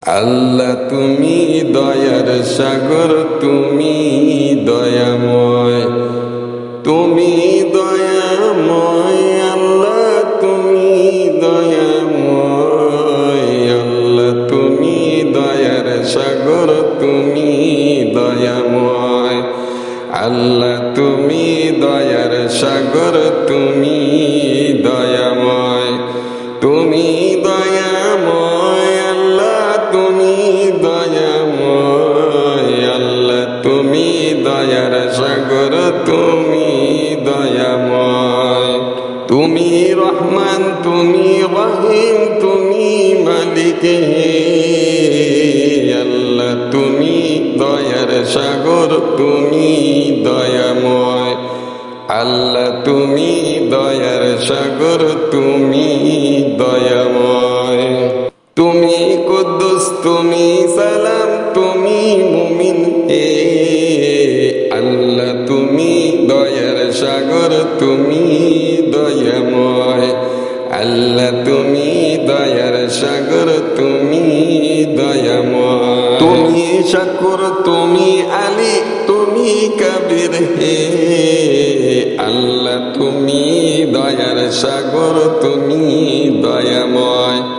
আল্লাহ তুমি দয়ার সাগর, তুমি দয়াময়, তুমি দয়াময়। আল্লাহ তুমি দয়াময়, আল্লাহ তুমি দয়ার সাগর, তুমি দয়াময়। আল্লাহ তুমি দয়ার সাগর, তুমি দয়াময়, তুমি দয়াময়। আল্লাহ তুমি দয়াময়, আল্লাহ তুমি দয়ার সাগর, তুমি দয়াময়। তুমি রহমান, তুমি রহিম, তুমি মালিক হে। আল্লাহ তুমি দয়ার সাগর, তুমি দয়াময়। আল্লাহ তুমি দয়ার সাগর, তুমি দয়াময়। তুমি কুদ্দুস, তুমি সালাম, তুমি মুমিন হে। আল্লাহ তুমি দয়ার সাগর, তুমি দয়াময়। আল্লাহ তুমি দয়ার সাগর, তুমি দয়াময়। তুমি শাকুর, তুমি আলী, তুমি কবির হে। আল্লাহ তুমি দয়ার সাগর, তুমি দয়াময়।